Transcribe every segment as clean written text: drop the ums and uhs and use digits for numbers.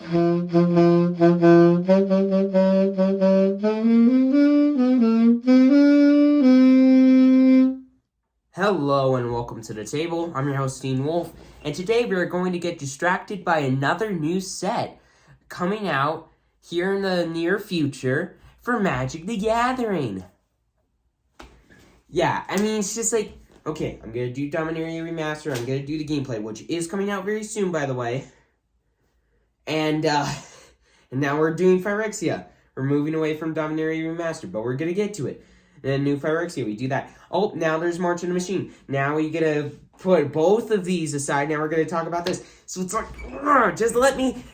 Hello and welcome to the table. I'm your host, Dean Wolf, and today we are going to get distracted by another new set coming out here in the near future for Magic the Gathering. Yeah, I mean, it's just like, okay, I'm going to do Dominaria Remaster, I'm going to do the gameplay, which is coming out very soon, by the way. And now we're doing Phyrexia. We're moving away from Dominaria Remaster, but we're going to get to it. And new Phyrexia, we do that. Oh, now there's March of the Machine. Now we get to put both of these aside. Now we're going to talk about this. So it's like,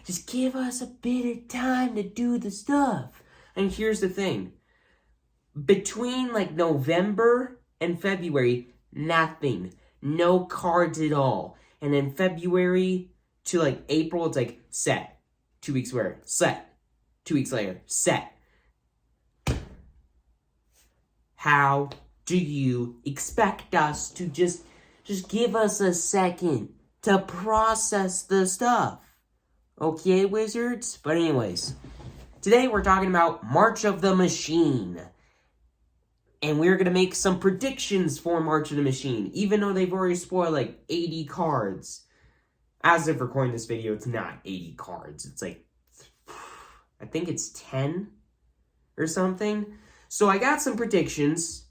just give us a bit of time to do the stuff. And here's the thing. Between like November and February, nothing. No cards at all. And then February to like April, it's like set. 2 weeks later, set. 2 weeks later, set. How do you expect us to just give us a second to process the stuff? Okay, wizards? But anyways, today we're talking about March of the Machine. And we're going to make some predictions for March of the Machine, even though they've already spoiled like 80 cards. As of recording this video, it's not 80 cards. It's like, I think it's 10 or something. So I got some predictions,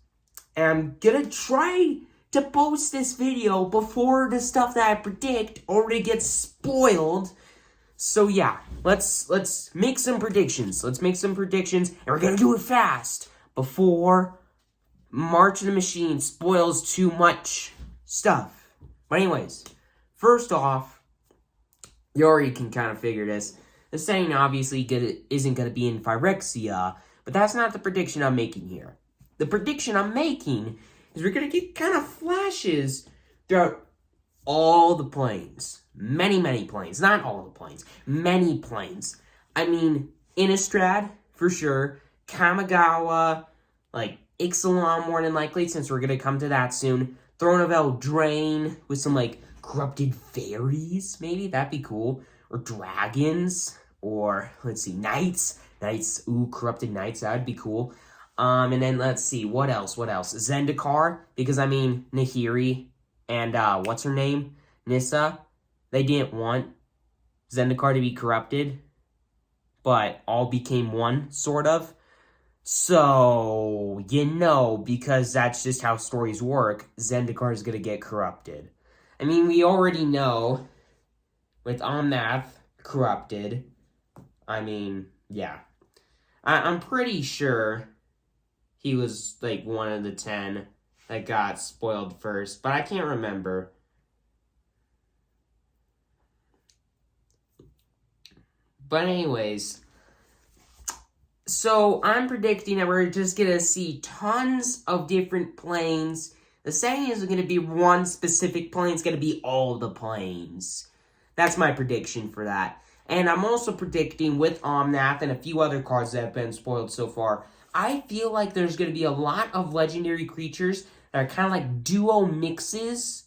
and I'm gonna try to post this video before the stuff that I predict already gets spoiled. So yeah, let's make some predictions. Let's make some predictions, and we're gonna do it fast before March of the Machine spoils too much stuff. But anyways, first off, you already can kind of figure this. The setting obviously isn't gonna be in Phyrexia. But that's not the prediction I'm making here. The prediction I'm making is we're going to get kind of flashes throughout all the planes. Many, many planes. Not all the planes. Many planes. I mean, Innistrad, for sure. Kamigawa, like Ixalan more than likely, since we're going to come to that soon. Throne of Eldraine with some, like, corrupted fairies, maybe? That'd be cool. Or dragons. Or, let's see, knights. Knights, ooh, corrupted knights, that would be cool. And then let's see, what else? Zendikar, because I mean, Nahiri and, what's her name? Nissa, they didn't want Zendikar to be corrupted, but all became one, sort of. So, you know, because that's just how stories work, Zendikar is gonna get corrupted. I mean, we already know, with Omnath corrupted, I mean, yeah. I'm pretty sure he was, like, one of the 10 that got spoiled first, but I can't remember. But anyways, so I'm predicting that we're just going to see tons of different planes. The setting isn't going to be one specific plane, it's going to be all the planes. That's my prediction for that. And I'm also predicting with Omnath and a few other cards that have been spoiled so far, I feel like there's going to be a lot of legendary creatures that are kind of like duo mixes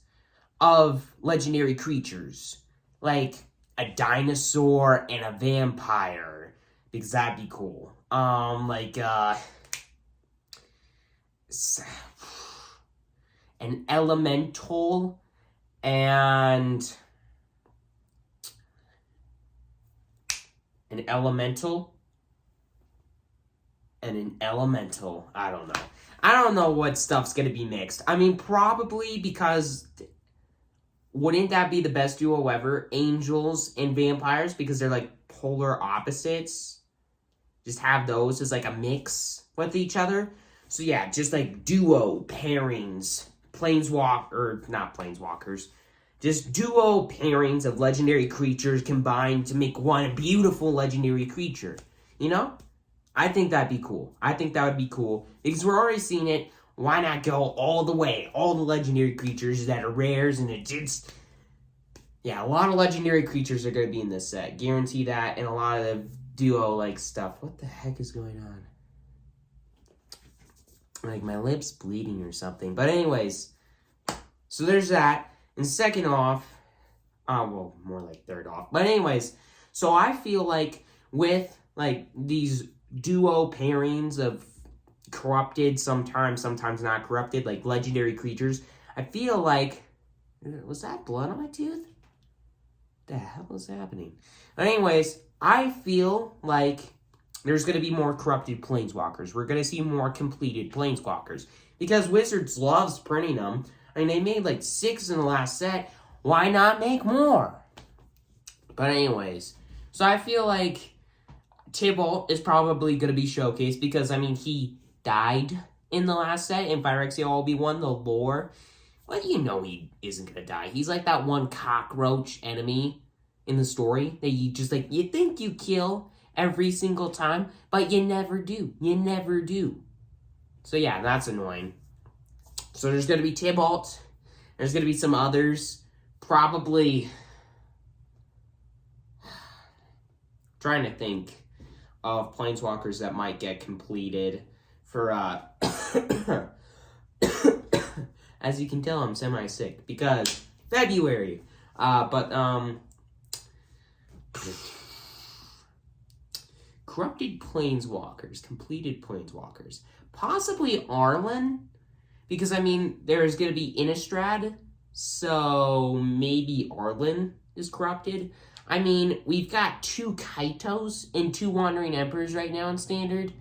of legendary creatures. Like a dinosaur and a vampire, because that'd be cool. An elemental and an elemental and an elemental. I don't know. I don't know what stuff's going to be mixed. I mean, probably because wouldn't that be the best duo ever? Angels and vampires, because they're like polar opposites. Just have those as like a mix with each other. So yeah, just like duo pairings. Not planeswalkers. Just duo pairings of legendary creatures combined to make one beautiful legendary creature. You know? I think that'd be cool. I think that would be cool. Because we're already seeing it. Why not go all the way? All the legendary creatures that are rares and it's just... Yeah, a lot of legendary creatures are going to be in this set. Guarantee that. And a lot of duo-like stuff. What the heck is going on? Like my lips bleeding or something. But anyways. So there's that. And second off, well, more like third off. But anyways, So I feel like with like these duo pairings of corrupted, sometimes not corrupted, like legendary creatures, I feel like, was that blood on my tooth? The hell is happening? But anyways, I feel like there's going to be more corrupted planeswalkers. We're going to see more completed planeswalkers. Because Wizards loves printing them. I mean, they made like 6 in the last set. Why not make more? But anyways, so I feel like Tibalt is probably going to be showcased because, I mean, he died in the last set in Phyrexia LB1, the lore. Well, you know he isn't going to die. He's like that one cockroach enemy in the story that you just, like, you think you kill every single time, but you never do. You never do. So, yeah, that's annoying. So, there's going to be Tibalt. There's going to be some others. Probably trying to think of planeswalkers that might get completed for, as you can tell, I'm semi-sick because February. Corrupted planeswalkers, completed planeswalkers. Possibly Arlen, because, I mean, there's going to be Innistrad, so maybe Arlen is corrupted. I mean, we've got 2 Kaitos and 2 Wandering Emperors right now in Standard.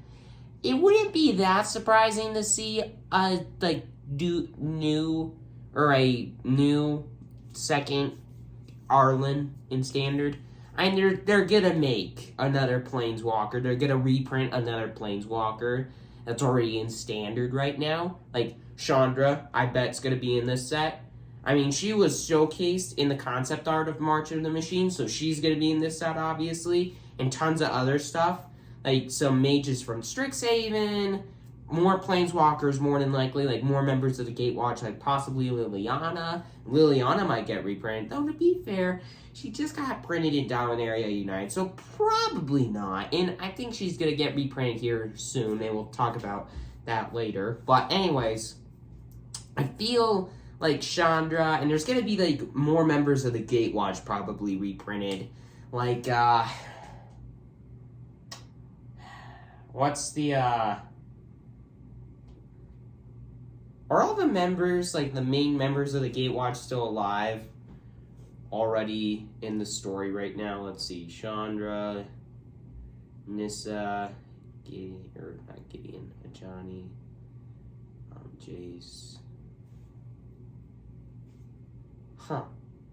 It wouldn't be that surprising to see a new second Arlen in Standard. I mean, they're gonna make another Planeswalker. They're gonna reprint another Planeswalker that's already in Standard right now. Like, Chandra, I bet, is gonna be in this set. I mean, she was showcased in the concept art of March of the Machine, so she's gonna be in this set, obviously. And tons of other stuff. Like, some mages from Strixhaven, more Planeswalkers, more than likely, like, more members of the Gatewatch, like, possibly Liliana. Liliana might get reprinted, though, to be fair, she just got printed in Dominaria Unite, so probably not. And I think she's going to get reprinted here soon, and we'll talk about that later. But anyways, I feel like Chandra, and there's going to be, like, more members of the Gatewatch probably reprinted. Like, what's the, are all the members, like, the main members of the Gatewatch still alive? Already in the story right now. Let's see. Chandra, Nissa, Gideon, Ajani, Jace.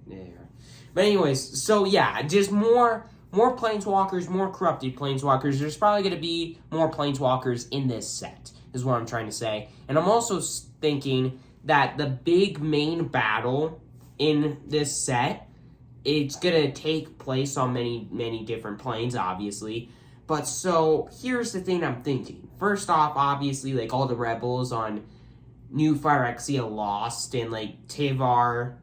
There. But anyways, so yeah, just more Planeswalkers, more corrupted Planeswalkers. There's probably going to be more Planeswalkers in this set, is what I'm trying to say. And I'm also thinking that the big main battle in this set, it's going to take place on many different planes, obviously. But so, here's the thing I'm thinking. First off, obviously, like, all the rebels on New Phyrexia lost, and, like, Tyvar,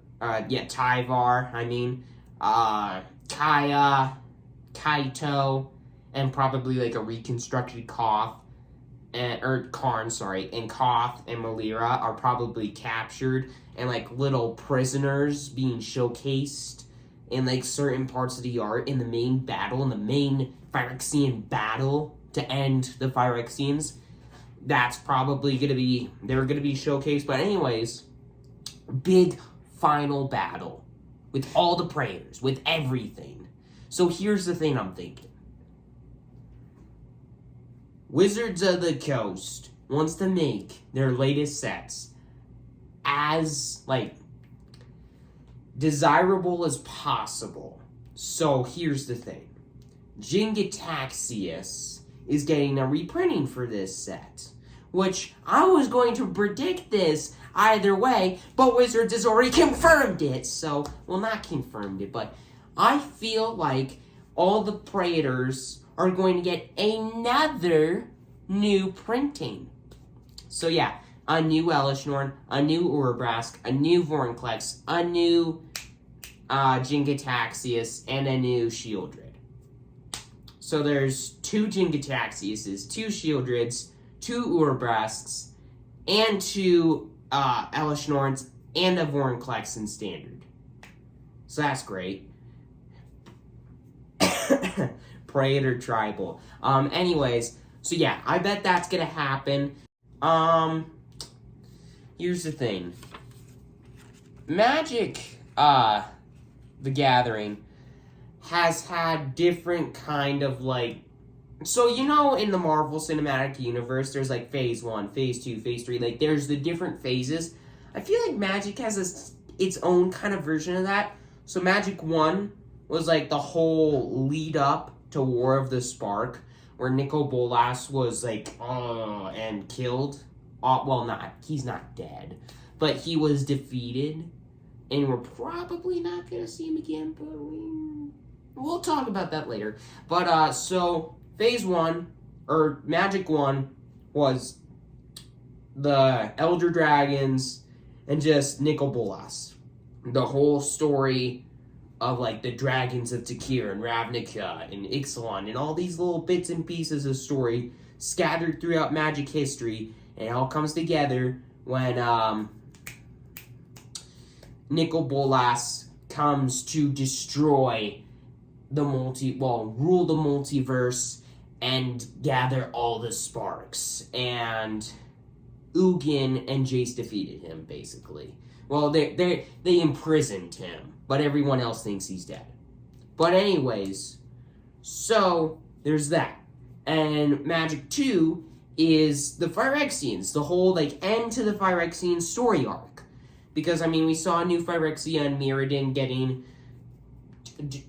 Kaya, Kaito, and probably, like, a reconstructed Karn, and Koth and Melira are probably captured, and, like, little prisoners being showcased in, like, certain parts of the art in the main battle, in the main Phyrexian battle to end the Phyrexians. That's probably they're gonna be showcased. But anyways, big final battle with all the prayers, with everything. So here's the thing I'm thinking. Wizards of the Coast wants to make their latest sets as, like, desirable as possible. So here's the thing. Jin-Gitaxias is getting a reprinting for this set, which I was going to predict this either way, but Wizards has already confirmed it. So, well, not confirmed it, but I feel like all the Praetors are going to get another new printing. So yeah, a new Elishnorn, a new Urabrask, a new Vorinclex, a new Jin-Gitaxias, and a new Shieldred. So there's 2 Jin-Gitaxiases, 2 Shieldreds, 2 Urabrasks, and 2 Elishnorns, and a Vorinclex in Standard. So that's great. Praetor Tribal. Anyways, so yeah, I bet that's gonna happen. Here's the thing. Magic, the Gathering has had different kind of like, so you know in the Marvel Cinematic Universe there's like phase 1, phase 2, phase 3, like there's the different phases. I feel like Magic has its own kind of version of that. So Magic 1 was like the whole lead up to War of the Spark, where Nicol Bolas was like, and killed. Well, he's not dead, but he was defeated, and we're probably not gonna see him again, but we'll talk about that later. But, so, phase 1, or Magic 1, was the Elder Dragons and just Nicol Bolas. The whole story of, like, the Dragons of Tekir and Ravnica and Ixalan and all these little bits and pieces of story scattered throughout Magic history, and it all comes together when, Nicol Bolas comes to destroy the rule the multiverse and gather all the sparks. And Ugin and Jace defeated him, basically. Well, they imprisoned him, but everyone else thinks he's dead. But anyways, so there's that. And Magic 2 is the Phyrexians, the whole, like, end to the Phyrexian story arc. Because, I mean, we saw New Phyrexia and Mirrodin getting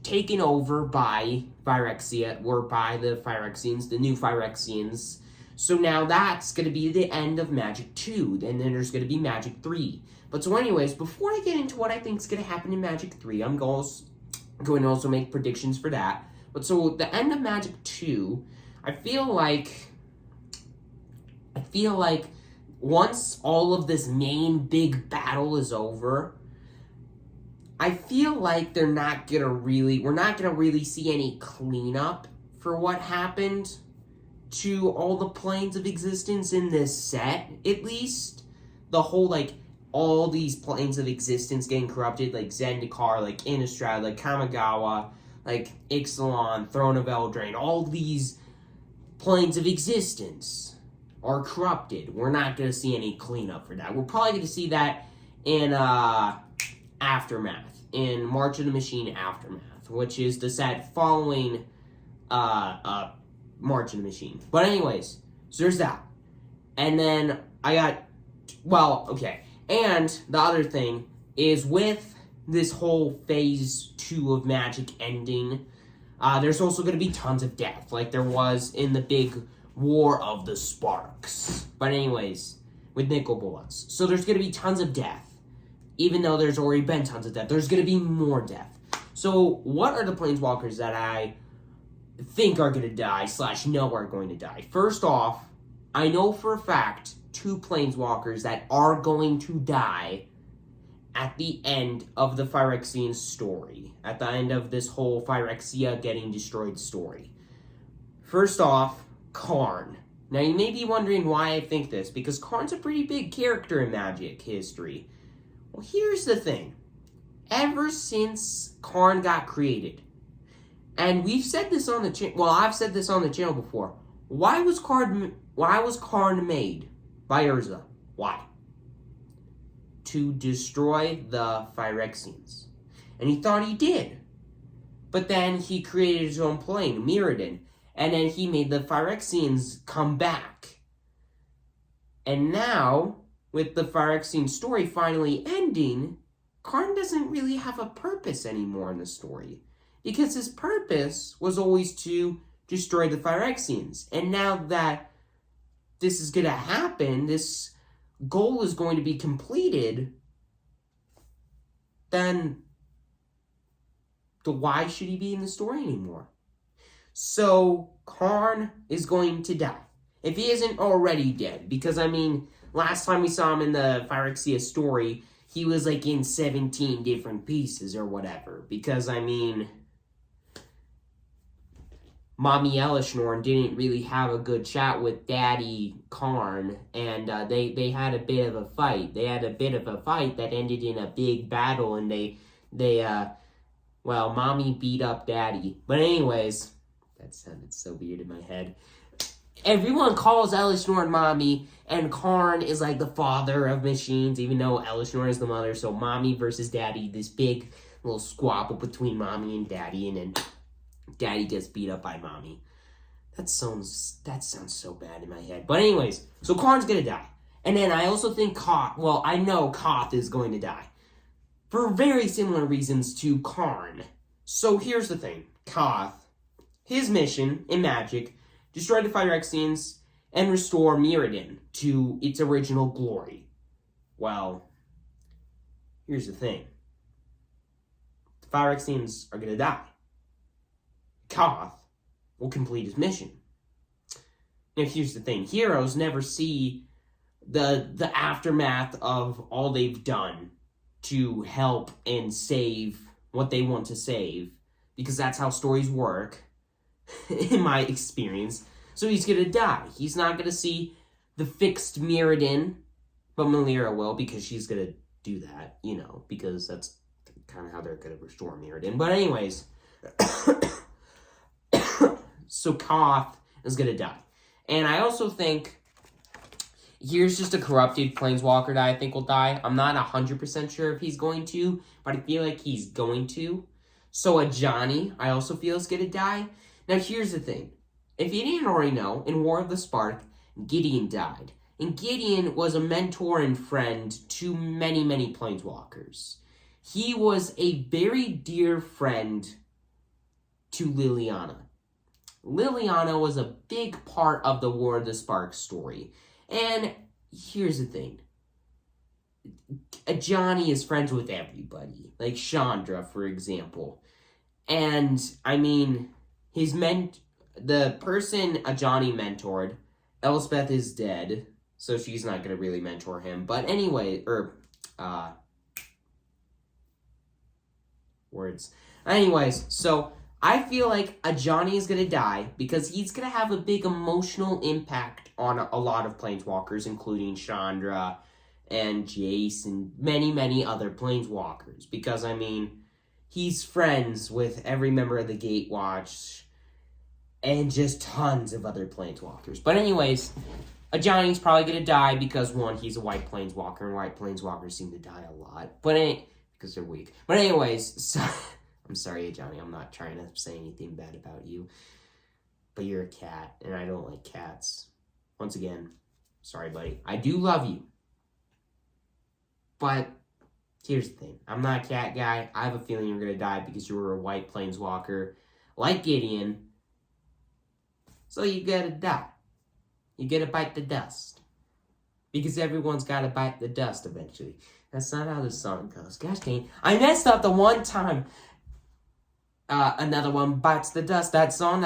taken over by Phyrexia, or by the Phyrexians, the New Phyrexians. So now that's going to be the end of Magic 2, and then there's going to be Magic 3. But so anyways, before I get into what I think is going to happen in Magic 3, I'm going to also make predictions for that. But so the end of Magic 2, I feel like once all of this main big battle is over, I feel like we're not gonna really see any cleanup for what happened to all the planes of existence in this set, at least. The whole, like, all these planes of existence getting corrupted, like Zendikar, like Innistrad, like Kamigawa, like Ixalan, Throne of Eldraine, all these planes of existence are corrupted. We're not going to see any cleanup for that. We're probably going to see that in Aftermath, in March of the Machine Aftermath, which is the set following March of the Machine. But anyways, so there's that. And then and the other thing is, with this whole phase 2 of Magic ending, there's also going to be tons of death, like there was in the big War of the Sparks. But anyways, with Nicol Bolas. So there's going to be tons of death. Even though there's already been tons of death, there's going to be more death. So what are the Planeswalkers that I think are going to die / know are going to die? First off, I know for a fact 2 Planeswalkers that are going to die at the end of the Phyrexian story. At the end of this whole Phyrexia getting destroyed story. First off, Karn. Now, you may be wondering why I think this, because Karn's a pretty big character in Magic history. Well, here's the thing. Ever since Karn got created, and we've said this on the channel, I've said this on the channel before, why was Karn made by Urza? Why? To destroy the Phyrexians. And he thought he did. But then he created his own plane, Mirrodin. And then he made the Phyrexians come back. And now, with the Phyrexian story finally ending, Karn doesn't really have a purpose anymore in the story. Because his purpose was always to destroy the Phyrexians. And now that this is going to happen, this goal is going to be completed, then why should he be in the story anymore? So, Karn is going to die. If he isn't already dead. Because, I mean, last time we saw him in the Phyrexia story, he was, like, in 17 different pieces or whatever. Because, I mean, Mommy Elishnorn didn't really have a good chat with Daddy Karn. And they had a bit of a fight. They had a bit of a fight that ended in a big battle. And Mommy beat up Daddy. But anyways, That sounded so weird in my head. Everyone calls Elesh Norn mommy, and Karn is like the father of machines, even though Elesh Norn is the mother. So mommy versus daddy, this big little squabble between mommy and daddy, and then daddy gets beat up by mommy. That sounds so bad in my head. But anyways, so Karn's gonna die. And then I also think I know Koth is going to die. For very similar reasons to Karn. So here's the thing. Koth, his mission in Magic, destroy the Phyrexians and restore Mirrodin to its original glory. Well, here's the thing. The Phyrexians are gonna die. Koth will complete his mission. Now here's the thing. Heroes never see the aftermath of all they've done to help and save what they want to save, because that's how stories work, in my experience. So he's gonna die. He's not gonna see the fixed Mirrodin, but Melira will, because she's gonna do that, because that's kind of how they're gonna restore Mirrodin. But anyways, so Koth is gonna die. And I also think here's just a corrupted Planeswalker that I think will die. I'm not 100% sure if he's going to, but I feel like he's going to. So Ajani, I also feel is going to die. Now here's the thing. If you didn't already know, in War of the Spark, Gideon died. And Gideon was a mentor and friend to many, many Planeswalkers. He was a very dear friend to Liliana. Liliana was a big part of the War of the Spark story. And here's the thing. Ajani is friends with everybody. Like Chandra, for example. And, I mean, the person Ajani mentored, Elspeth is dead, so she's not going to really mentor him. But anyway, Anyways, so I feel like Ajani is going to die because he's going to have a big emotional impact on a lot of Planeswalkers, including Chandra and Jace and many, many other Planeswalkers. Because, I mean, he's friends with every member of the Gatewatch and just tons of other Planeswalkers. But anyways, Ajani's probably going to die because, one, he's a white Planeswalker, and white Planeswalkers seem to die a lot. Because they're weak. But anyways, so... I'm sorry, Johnny, I'm not trying to say anything bad about you. But you're a cat, and I don't like cats. Once again, sorry, buddy. I do love you. But here's the thing. I'm not a cat guy. I have a feeling you're going to die because you were a white Planeswalker like Gideon. So you got to die. You got to bite the dust. Because everyone's got to bite the dust eventually. That's not how the song goes. Gosh dang. I messed up the one time... Another one bites the dust. That song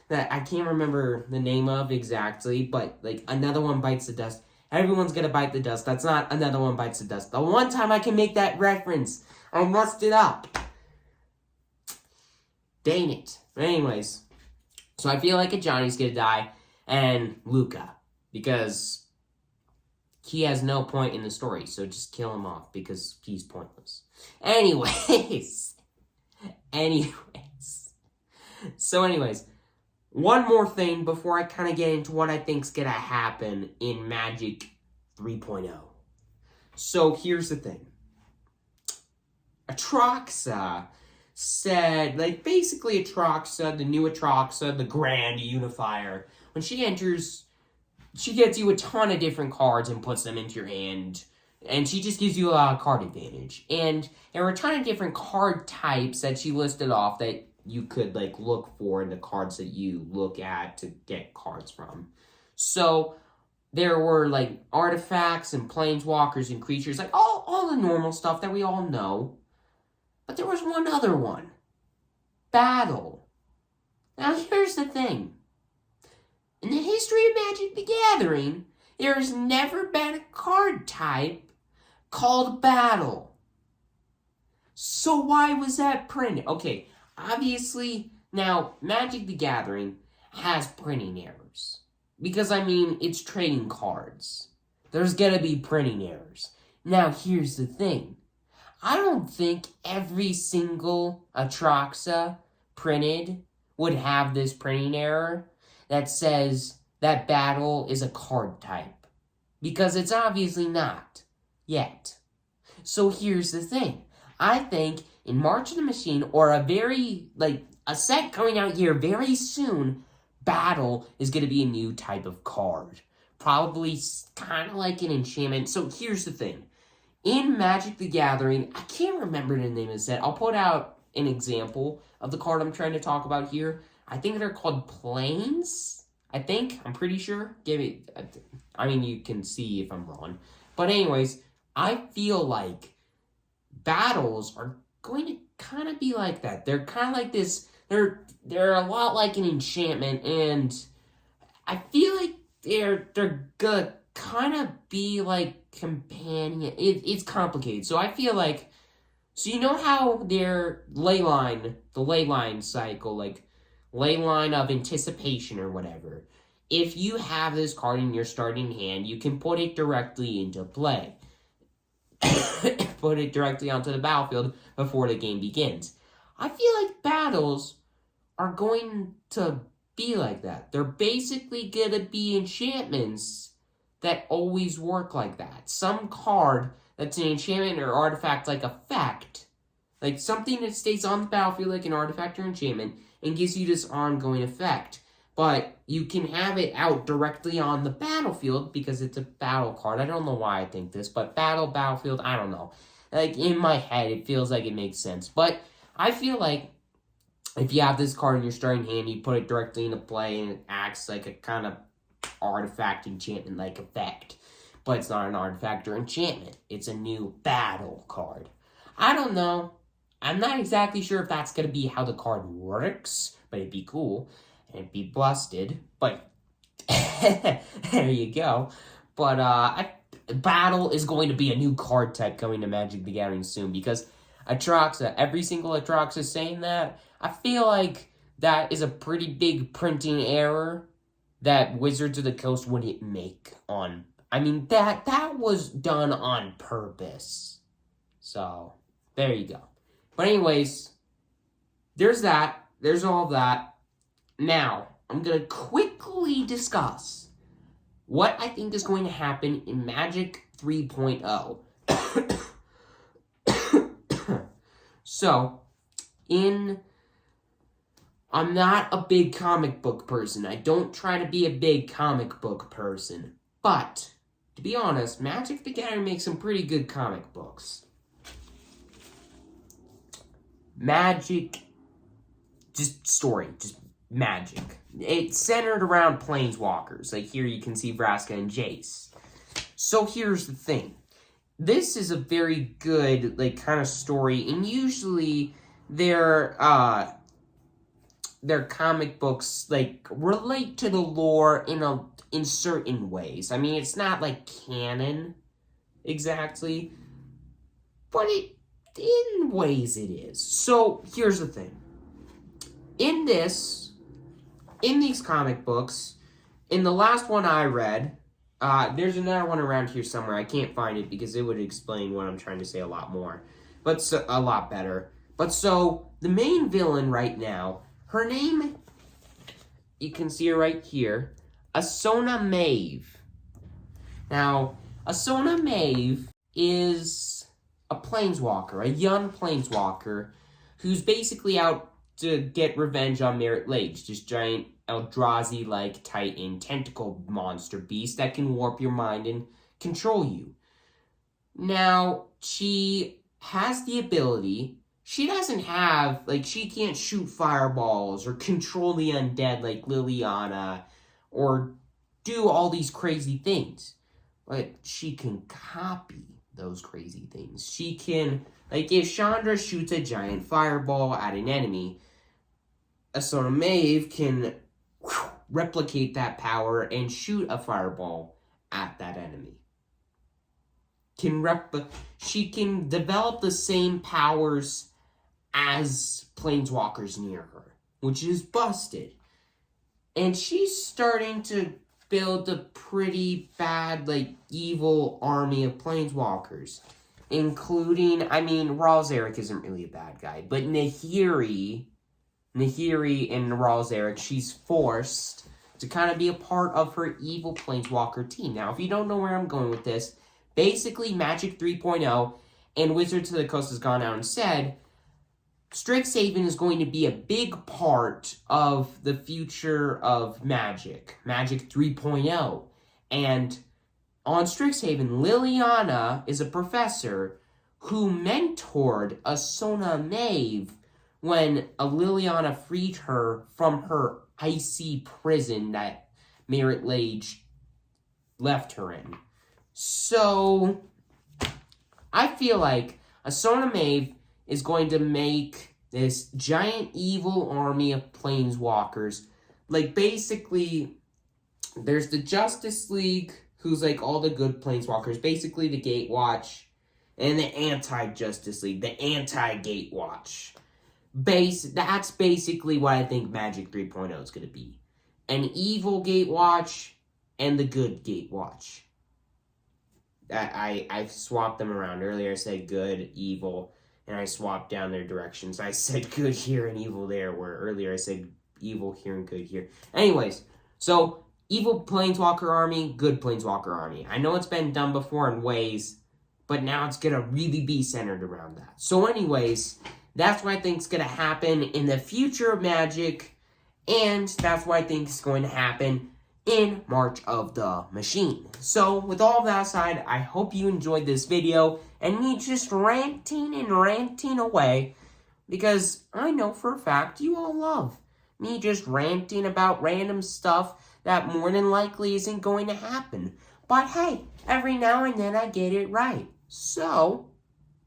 that I can't remember the name of exactly, but like another one bites the dust. Everyone's gonna bite the dust. That's not another one bites the dust. The one time I can make that reference, I messed it up. Dang it. But anyways, so I feel like Ajani's gonna die, and Luca, because he has no point in the story, so just kill him off because he's pointless. Anyways, one more thing before I kind of get into what I think's gonna happen in Magic 3.0. So here's the thing. Atraxa said, basically Atraxa, the new Atraxa, the Grand Unifier, when she enters, she gets you a ton of different cards and puts them into your hand. And she just gives you a lot of card advantage. And there were a ton of different card types that she listed off that you could, look for in the cards that you look at to get cards from. So, there were, artifacts and planeswalkers and creatures, all the normal stuff that we all know. But there was one other one. Battle. Now, here's the thing. In the history of Magic the Gathering, there has never been a card type called Battle. So why was that printed? Okay, obviously, now, Magic the Gathering has printing errors. Because, it's trading cards. There's gonna be printing errors. Now, here's the thing. I don't think every single Atraxa printed would have this printing error that says that battle is a card type. Because it's obviously not. Yet. So here's the thing. I think in March of the Machine, or a set coming out here very soon, battle is going to be a new type of card. Probably kind of like an enchantment. So here's the thing. In Magic the Gathering, I can't remember the name of the set. I'll put out an example of the card I'm trying to talk about here. I think they're called Plains. I'm pretty sure. You can see if I'm wrong. But anyways, I feel like battles are going to kind of be like that. They're kind of like this. They're a lot like an enchantment, and I feel like they're gonna kind of be like companion. It's complicated. So I feel like, so you know how their the ley line cycle, like ley line of anticipation or whatever. If you have this card in your starting hand, you can put it directly into play. Put it directly onto the battlefield before the game begins. I feel like battles are going to be like that. They're basically going to be enchantments that always work like that. Some card that's an enchantment or artifact like effect, like something that stays on the battlefield like an artifact or enchantment, and gives you this ongoing effect. But you can have it out directly on the battlefield because it's a battle card. I don't know why I think this, but battlefield, I don't know. Like, in my head, it feels like it makes sense. But I feel like if you have this card in your starting hand, you put it directly into play, and it acts like a kind of artifact enchantment-like effect. But it's not an artifact or enchantment. It's a new battle card. I don't know. I'm not exactly sure if that's going to be how the card works, but it'd be cool. And it'd be busted, but there you go. But battle is going to be a new card type coming to Magic the Gathering soon, because Atraxa, every single Atraxa saying that, I feel like that is a pretty big printing error that Wizards of the Coast wouldn't make on. I mean, that was done on purpose. So, there you go. But anyways, there's that. There's all that. Now, I'm going to quickly discuss what I think is going to happen in Magic 3.0. So, I'm not a big comic book person. I don't try to be a big comic book person. But, to be honest, Magic the Gathering makes some pretty good comic books. Magic, just magic. It's centered around planeswalkers. Like here you can see Vraska and Jace. So here's the thing. This is a very good, like, kind of story, and usually their comic books, like, relate to the lore in certain ways. I mean, it's not like canon exactly, but in ways it is. So here's the thing. In these comic books, in the last one I read, there's another one around here somewhere. I can't find it because it would explain what I'm trying to say a lot more. A lot better. But so, the main villain right now, her name, you can see her right here, Asona Maeve. Now, Asona Maeve is a planeswalker, a young planeswalker, who's basically out to get revenge on Merit Lage, this giant Eldrazi-like Titan tentacle monster beast that can warp your mind and control you. Now, she has the ability, she doesn't have, like, she can't shoot fireballs or control the undead like Liliana or do all these crazy things, but she can copy those crazy things. She can, like, if Chandra shoots a giant fireball at an enemy, Asona Maeve can replicate that power and shoot a fireball at that enemy. She can develop the same powers as planeswalkers near her, which is busted. And she's starting to build a pretty bad, like, evil army of planeswalkers. Including, I mean, Ral Zarek isn't really a bad guy, but Nahiri Nahiri and Naral Zarek, she's forced to kind of be a part of her evil Planeswalker team. Now, if you don't know where I'm going with this, basically Magic 3.0 and Wizards of the Coast has gone out and said Strixhaven is going to be a big part of the future of Magic 3.0. And on Strixhaven, Liliana is a professor who mentored Asona Maeve when Liliana freed her from her icy prison that Marit Lage left her in. So, I feel like Asona Maeve is going to make this giant evil army of Planeswalkers. Like, basically, there's the Justice League, who's like all the good Planeswalkers. Basically, the Gatewatch. And the anti-Justice League, the anti-Gatewatch. That's basically what I think Magic 3.0 is going to be. An evil Gatewatch and the good Gatewatch. I've swapped them around. Earlier I said good, evil, and I swapped down their directions. I said good here and evil there, where earlier I said evil here and good here. Anyways, so evil Planeswalker army, good Planeswalker army. I know it's been done before in ways, but now it's going to really be centered around that. So anyways, that's what I think is going to happen in the future of Magic, and that's what I think is going to happen in March of the Machine. So, with all that aside, I hope you enjoyed this video, and me just ranting away, because I know for a fact you all love me just ranting about random stuff that more than likely isn't going to happen. But hey, every now and then I get it right. So,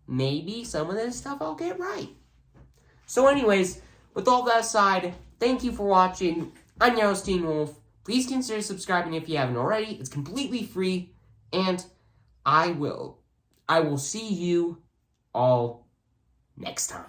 maybe some of this stuff I'll get right. So anyways, with all that aside, thank you for watching. I'm Yarosteen Wolf. Please consider subscribing if you haven't already. It's completely free. And I will see you all next time.